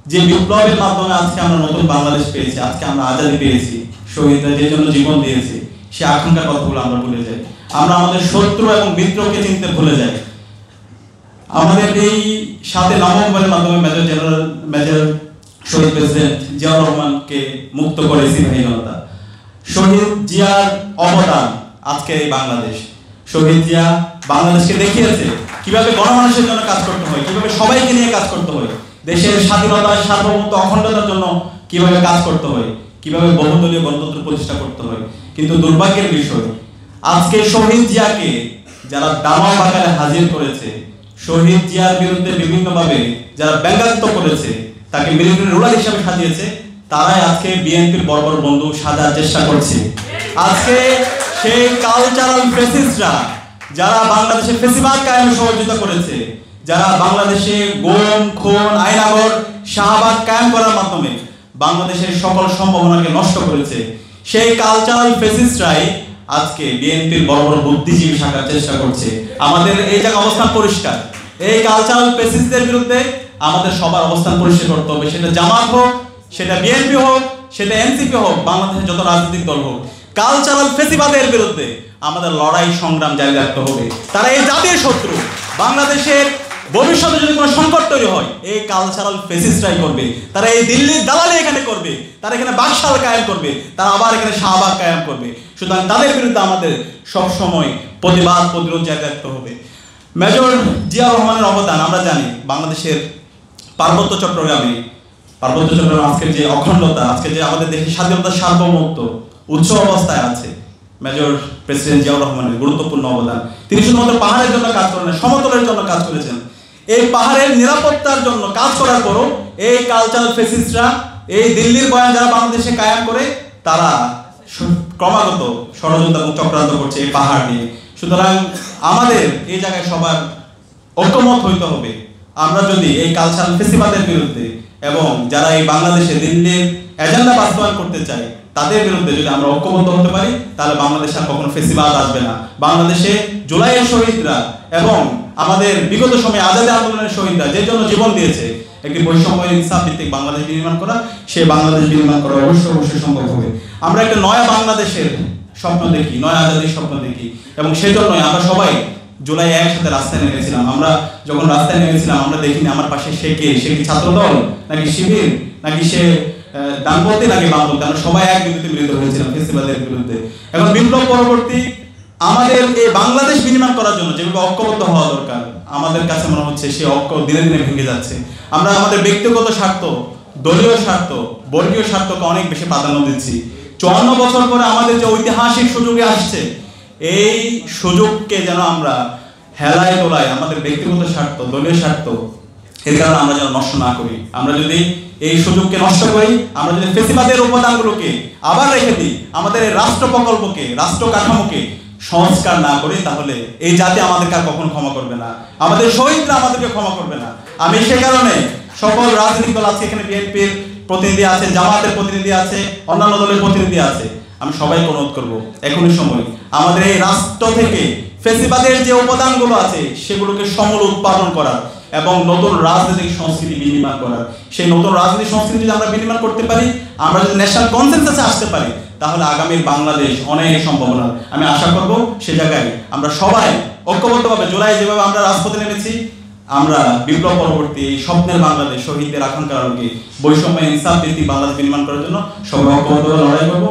যে বিপ্লবের মাধ্যমে আজকে আমরা নতুন বাংলাদেশ পেয়েছি, আজকে আমরা আজাদী পেয়েছি, শহীদরা যে জন্য জীবন দিয়েছে, সে আকাঙ্ক্ষার কথাগুলো আমরা ভুলে যাই। আমরা আমাদের শত্রু এবং মিত্রকে চিনতে ভুলে যাই। আমাদের এই 7 নভেম্বরের মাধ্যমে মেজর শহীদ প্রেসিডেন্ট জিয়াউর রহমানকে মুক্ত করে সিপাহী জনতা। শহীদ জিয়ার অবদান আজকে এই বাংলাদেশ। শহীদ জিয়া বাংলাদেশকে দেখিয়েছে কিভাবে গণমানুষের জন্য কাজ করতে হয়, কিভাবে সবাইকে নিয়ে কাজ করতে হয়, দেশের স্বাধীনতা, সার্বভৌমত্ব, অখণ্ডতার জন্য কিভাবে কাজ করতে হয়, কিভাবে বহুদলীয় গণতন্ত্র প্রতিষ্ঠা করতে হয়। কিন্তু দুর্ভাগ্যের বিষয়, আজকে শহীদ জিয়াকে যারা দামাল আকারে হাজির করেছে, শহীদ জিয়ার বিরুদ্ধে বিভিন্নভাবে যারা ব্যঙ্গাত্মক করেছে, তাকে মিলিটারি রুলার হিসেবে সাজিয়েছে, তারাই আজকে বিএনপির বড় বড় বন্ধু সাজার চেষ্টা করছে। আজকে সেই কালচারাল ফেসিস্টরা যারা বাংলাদেশে ফেসিবাদ কায়েমে সহযোগিতা করেছে, যারা বাংলাদেশে গুম, খুন, আইনাগর, শাহবাগ কায়েম করার মাধ্যমে বাংলাদেশের সকল সম্ভাবনাকে নষ্ট করেছে, সেই কালচারাল ফেসিস্টরাই আজকে বিএনপির বড় বড় বুদ্ধিজীবী শাখার চেষ্টা করছে। আমাদের এই জায়গা অবস্থান পরিষ্কার, এই কালচারাল ফেসিস্টদের বিরুদ্ধে আমাদের সবার অবস্থান পরিষ্কার করতে হবে। সেটা জামাত হোক, সেটা বিএনপি হোক, সেটা এনসিপি হোক, বাংলাদেশের যত রাজনৈতিক দল হোক, কালচারাল ফেসিবাদের বিরুদ্ধে আমাদের লড়াই সংগ্রাম জারি রাখতে হবে। তারা এই জাতীয় শত্রু। বাংলাদেশের ভবিষ্যতে যদি কোনো সংকট তৈরি হয়, এই কালচারাল ফেসিস্টরাই করবে। তারা এই দিল্লির দালালি এখানে করবে, তারা এখানে বাকশাল কায়েম করবে, তারা আবার এখানে শাহবাগ কায়েম করবে। সুতরাং তাদের বিরুদ্ধে আমাদের সবসময় প্রতিবাদ, প্রতিরোধ জারি রাখতে হবে। মেজর জিয়াউর রহমানের অবদান আমরা জানি। বাংলাদেশের পার্বত্য চট্টগ্রাম আজকের যে অখণ্ডতা, আজকে যে আমাদের দেশের স্বাধীনতার সার্বভৌমত্ব উচ্চ অবস্থায় আছে, মেজর প্রেসিডেন্ট জিয়াউর রহমানের গুরুত্বপূর্ণ অবদান। তিনি শুধুমাত্র পাহাড়ের জন্য কাজ করেন না, সমতলের জন্য কাজ করেছেন। এই পাহাড়ের নিরাপত্তার জন্য কাজ করার পরও এই কালচারাল ফেসিস্টরা, এই দিল্লির বয়ান যারা বাংলাদেশে কায়েম করে, তারা ক্রমাগত ষড়যন্ত্র এবং চক্রান্ত করছে এই পাহাড় নিয়ে। সুতরাং আমাদের এই জায়গায় সবার ঐক্যমত হইতে হবে। আমরা যদি এই কালচারাল ফেসিবাদের বিরুদ্ধে এবং যারা এই বাংলাদেশে দিল্লির এজেন্ডা বাস্তবায়ন করতে চায়, তাদের বিরুদ্ধে যদি আমরা ঐক্যবদ্ধ হতে পারি, তাহলে বাংলাদেশে আর কখনো ফেসিবাদ আসবে না। বাংলাদেশে জুলাইয়ের শহীদরা এবং আমাদের বিগত সময়ে আজাদী আন্দোলনের শহীদরা যে জন্য জীবন দিয়েছে, একটি বৈষম্য ইনসাফ ভিত্তিক বাংলাদেশ নির্মাণ করা, সেই বাংলাদেশ নির্মাণ করা অবশ্যই সম্ভব হবে। আমরা একটা নয়া বাংলাদেশের স্বপ্ন দেখি, নয়া আজাদির স্বপ্ন দেখি, এবং সেই জন্যই আমরা সবাই জুলাই একসাথে রাস্তায় নেমেছিলাম। আমরা যখন রাস্তায় নেমেছিলাম, আমরা দেখিনি আমার পাশে সে কে, সে কি ছাত্রদল নাকি শিবির, নাকি সে ডানপন্থী নাকি বামপন্থী, আমরা সবাই এক বিন্দুতে মিলিত হয়েছিলাম ফেসিবাদের বিরুদ্ধে। এখন বিপ্লব পরবর্তী আমাদের এই বাংলাদেশ বিনির্মাণ করার জন্য যেভাবে ঐক্যবদ্ধ হওয়া দরকার, আমাদের কাছে মনে হচ্ছে সেই ঐক্য দিনে দিনে ভেঙে যাচ্ছে। আমরা আমাদের ব্যক্তিগত স্বার্থ, দলীয় স্বার্থ, বর্গীয় স্বার্থকে অনেক বেশি প্রাধান্য দিচ্ছি। 54 বছর পরে আমাদের যে ঐতিহাসিক সুযোগে আসছে, এই সুযোগকে যেন আমরা হেলায় দোলায় আমাদের ব্যক্তিগত স্বার্থ, দলীয় স্বার্থ, এর কারণে আমরা যেন নষ্ট না করি। আমরা যদি এই সুযোগকে নষ্ট করি, আমরা যদি ফেসিবাদের উপাদানগুলোকে আবার রেখে দিই, আমাদের এই রাষ্ট্র প্রকল্পকে, রাষ্ট্র কাঠামোকে সংস্কার না করি, তাহলে এই জাতি আমাদেরকে আর কখনো ক্ষমা করবে না, আমাদের শহীদরা আমাদেরকে ক্ষমা করবে না। আমি সে কারণে সকল রাজনৈতিক দল আছে, এখানে বিএনপির প্রতিনিধি আছে, জামাতের প্রতিনিধি আছে, অন্যান্য দলের প্রতিনিধি আছে, আমি সবাইকে অনুরোধ করবো এখনই সময় আমাদের এই রাষ্ট্র থেকে ফেসিবাদের যে উপাদানগুলো আছে সেগুলোকে সমূল উৎপাদন করার এবং নতুন রাজনৈতিক সংস্কৃতি বিনির্মাণ করার। সেই নতুন রাজনৈতিক সংস্কৃতি যদি আমরা বিনির্মাণ করতে পারি, আমরা যদি ন্যাশনাল কনসেনসাসে আসতে পারি, তাহলে আগামীর বাংলাদেশ অনেক সম্ভাবনা। আমি আশা করব সে জায়গায় আমরা সবাই ঐক্যবদ্ধভাবে, জুলাই যেভাবে আমরা রাজপথে নেমেছি, আমরা বিপ্লব পরবর্তী এই স্বপ্নের বাংলাদেশ, শহীদদের আকাঙ্ক্ষার আলোকে বৈষম্য ইনসাফ ভিত্তিক বাংলাদেশ নির্মাণ করার জন্য সবাই ঐক্যবদ্ধভাবে লড়াই করবো।